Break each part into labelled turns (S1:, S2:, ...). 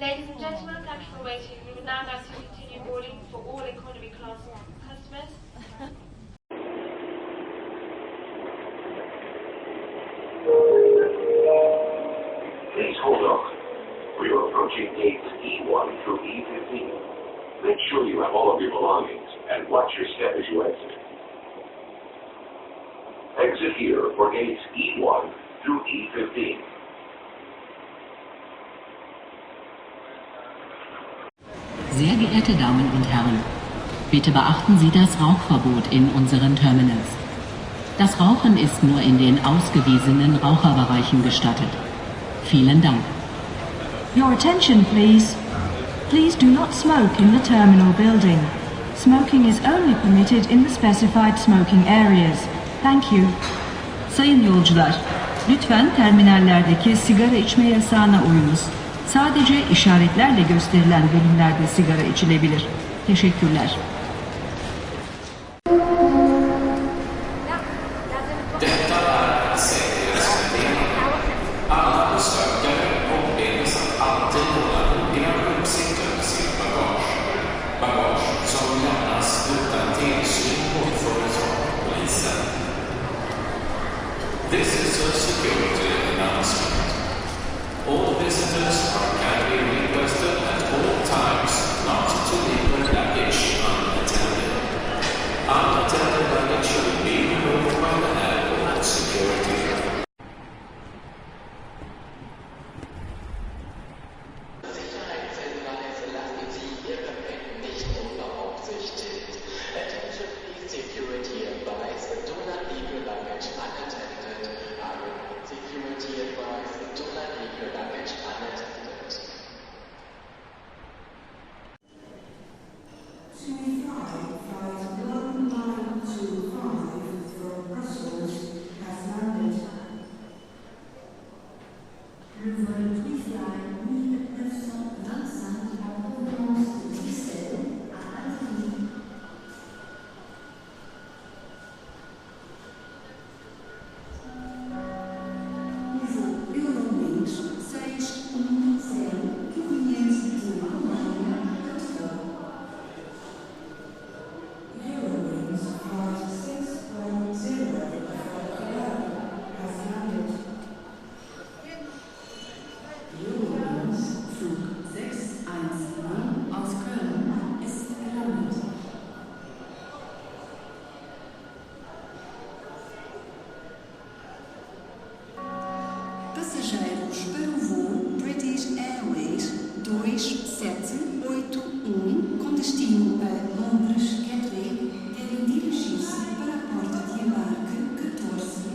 S1: Ladies and gentlemen, thank you for waiting. We would now like to continue boarding for all economy class customers.
S2: Please hold on. We are approaching gates E1 through E15. Make sure you have all of your belongings and watch your step as you exit. Exit here for gates E1 through E15.
S3: Sehr geehrte Damen und Herren, bitte beachten Sie das Rauchverbot in unseren Terminals. Das Rauchen ist nur in den ausgewiesenen Raucherbereichen gestattet. Vielen Dank.
S4: Your attention, please. Please do not smoke in the terminal building. Smoking is only permitted in the specified smoking areas. Thank you.
S5: Sayın yolcular, lütfen terminallerdeki sigara içme yasağına uyunuz. Sadece işaretlerle gösterilen bölümlerde sigara içilebilir. Teşekkürler.
S6: This is a security announcement. All visitors are kindly requested at all times not to leave their luggage unattended. Unattended luggage will be removed by the airport security.
S7: Passageiros para o voo British Airways 2781 com destino a Londres Gatwick devem dirigir-se para a porta de embarque 14.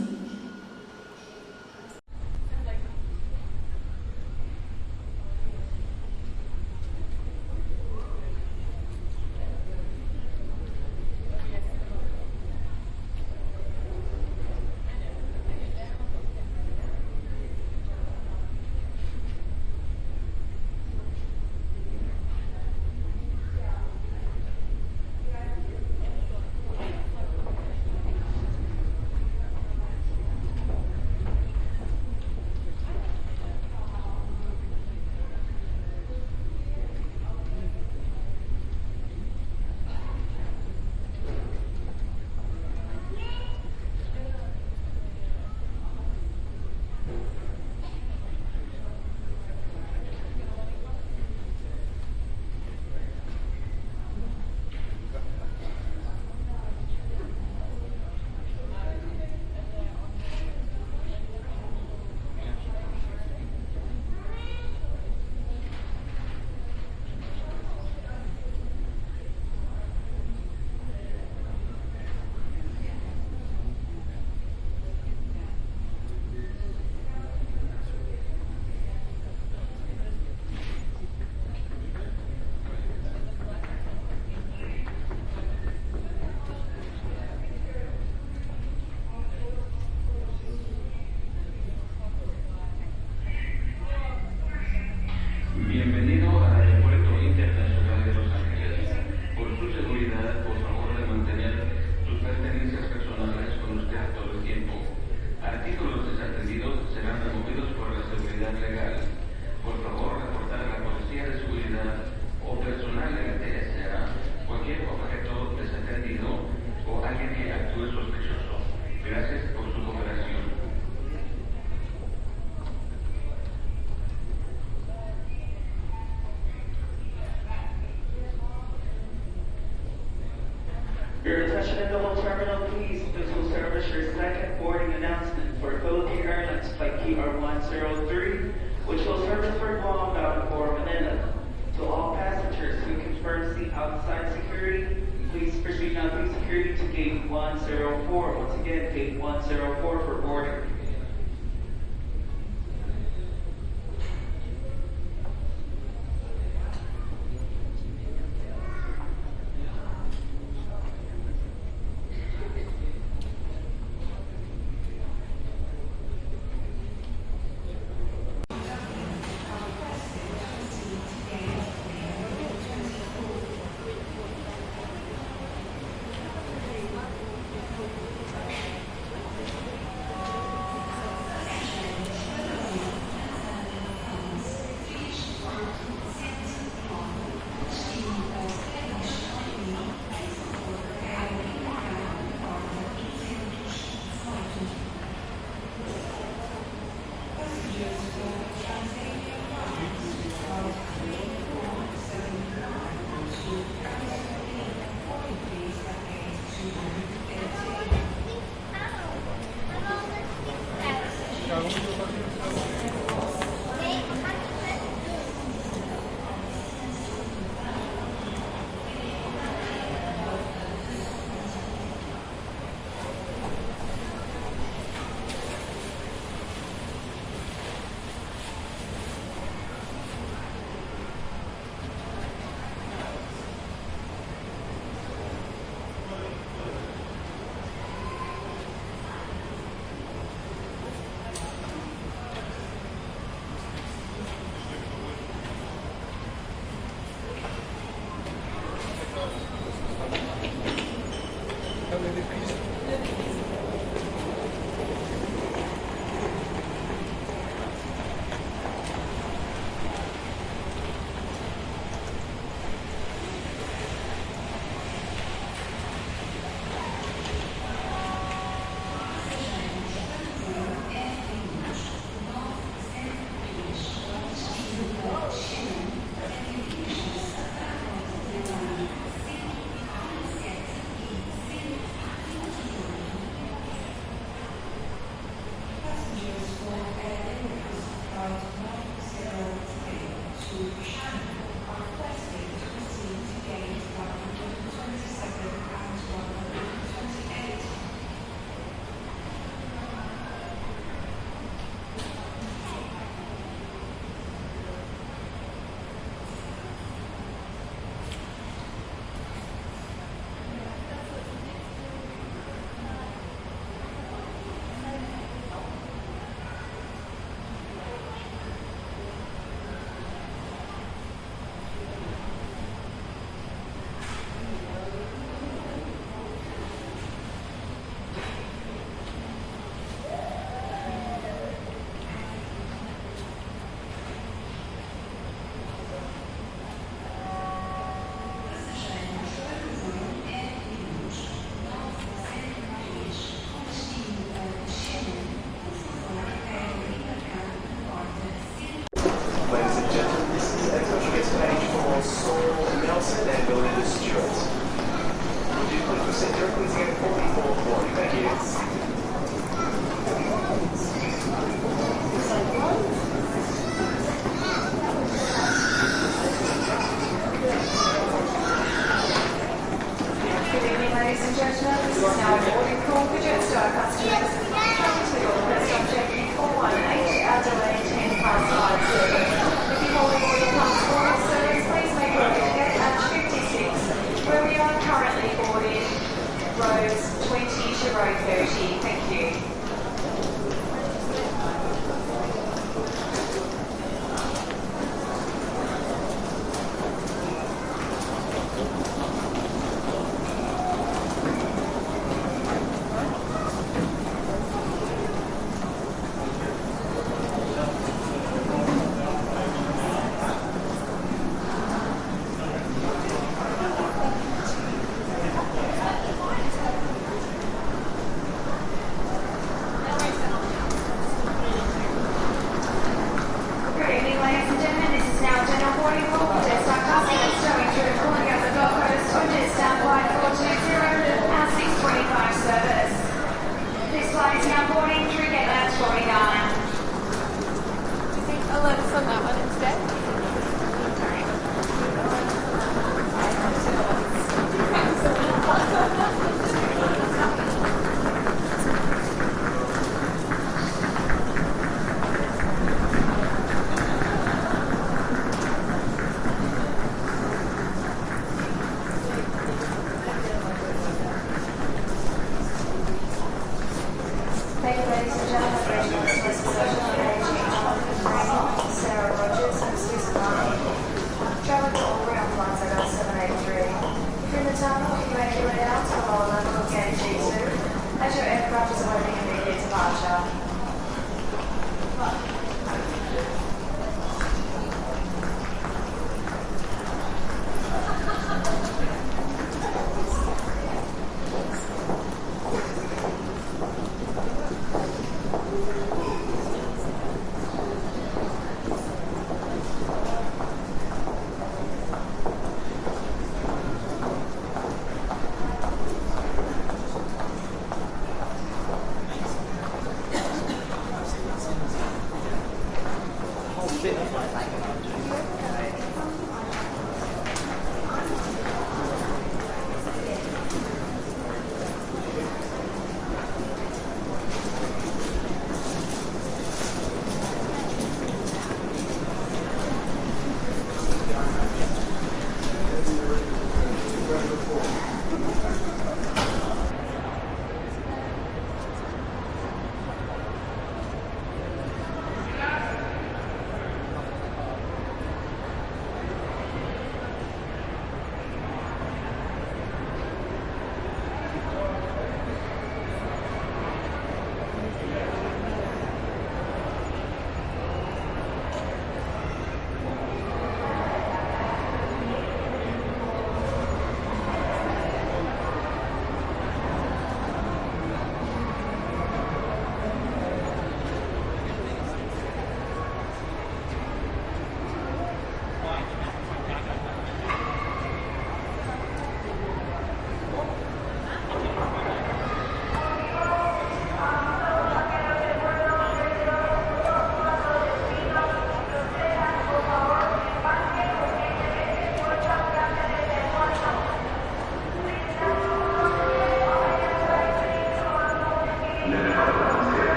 S8: Attention at the whole terminal, please. This will serve as your second boarding announcement for Philippine Airlines Flight KR103, which will service for Guam bound for Manila. To all passengers who confirm seat outside security, please proceed now through security to gate 104. Once again, gate 104 for boarding.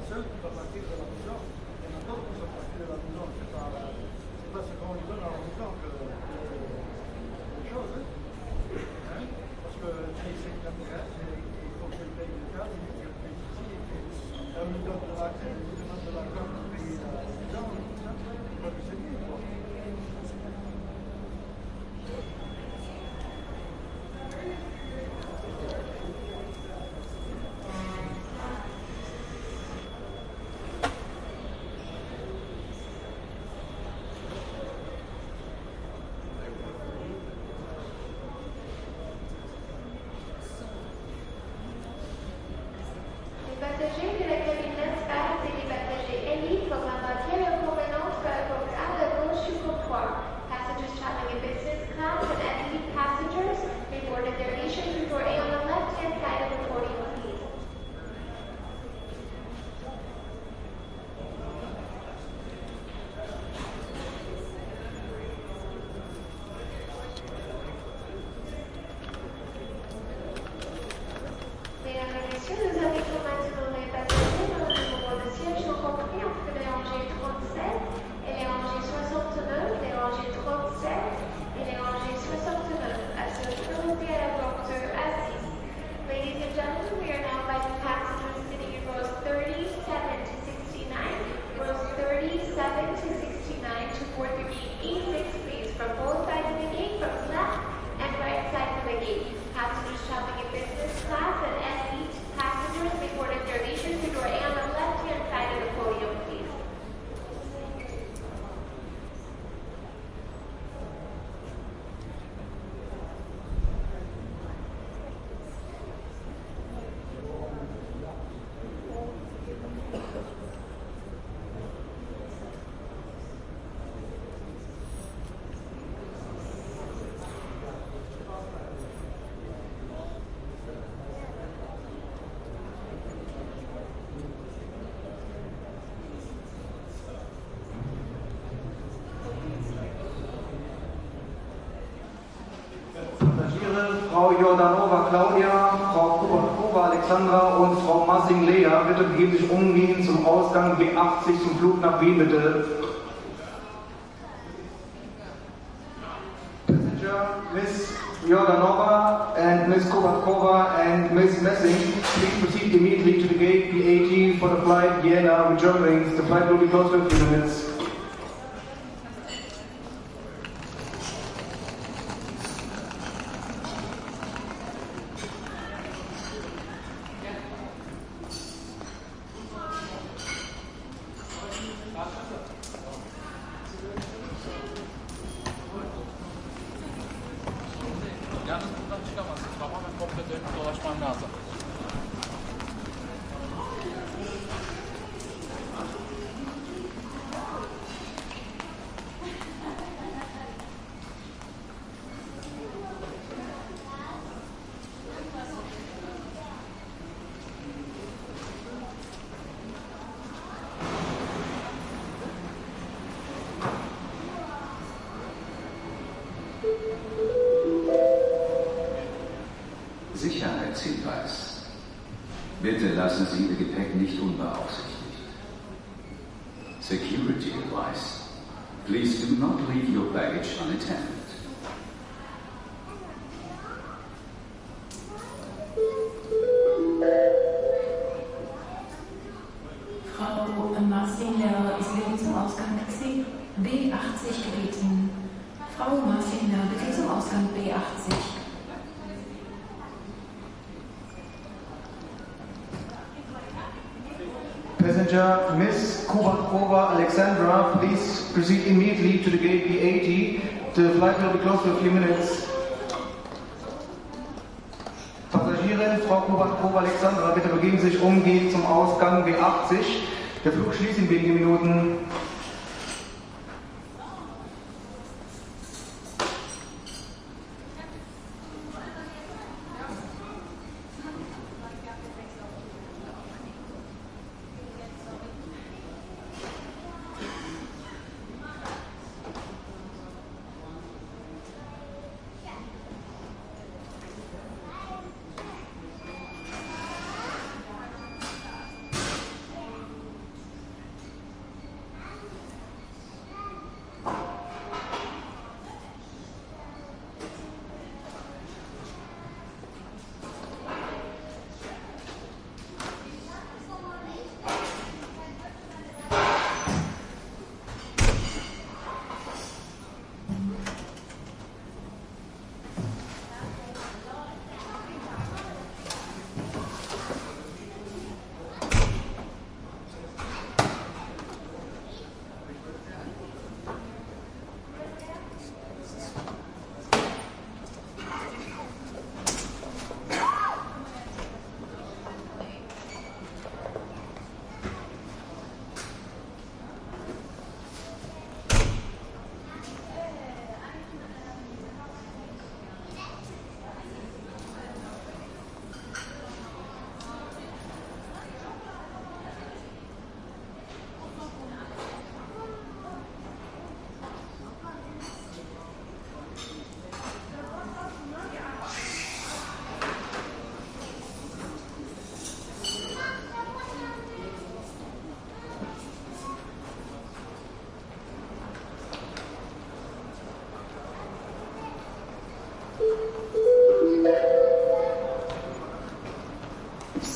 S9: seul à partir de la maison, et maintenant, à partir de la maison, c'est pas Passagiere, Frau Jordanova Claudia, Frau Kubakova Alexandra und Frau Massing Lea, bitte begeben sich umgehend zum Ausgang B80 zum Flug nach Wien, bitte. Passenger Miss Jordanova and Miss Kubakova and Miss Messing, please proceed immediately to the gate B80 for the flight Vienna with Germanwings. The flight will be closed in a few minutes.
S10: Yalnız buradan çıkamazsın. Tamamen komple dönüp dolaşman lazım.
S11: Sicherheitshinweis. Bitte lassen Sie Ihr Gepäck nicht unbeaufsichtigt. Security advice. Please do not leave your baggage unattended.
S12: Frau Massinger ist bitte zum Ausgang C B80 gebeten. Frau Massinger, bitte zum Ausgang B80.
S9: Passenger Miss Kubakova Alexandra, please proceed immediately to the gate B80. The flight will be closed for a few minutes. Passagierin Frau Kubakova Alexandra, bitte begeben Sie sich umgehend zum Ausgang B80. Der Flug schließt in wenigen Minuten.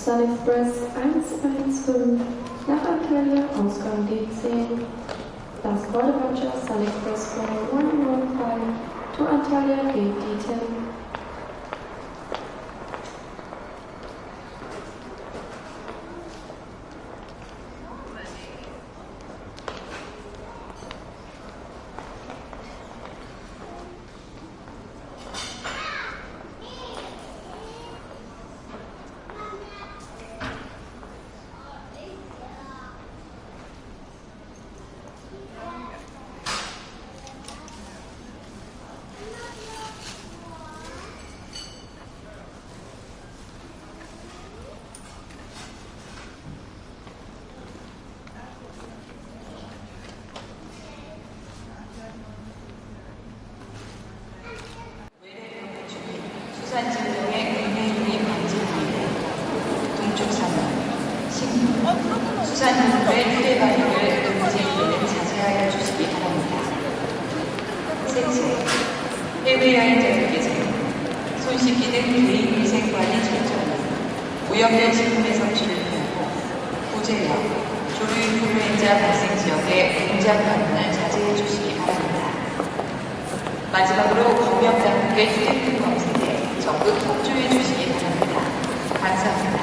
S13: Sun Express 115 nach Antalya, Ausgang D10. Last call departure, Sun Express 1115 to Antalya, gate D10.
S14: 해외 여행자들께서는 손 씻기는 개인 위생 관리 철저히, 오염된 식품의 섭취를 피하고 구제역, 조류 인플루엔자 발생 지역의 공장 방문을 자제해 주시기 바랍니다. 마지막으로 검역 당국의 휴대폰 검색에 적극 협조해 주시기 바랍니다. 감사합니다.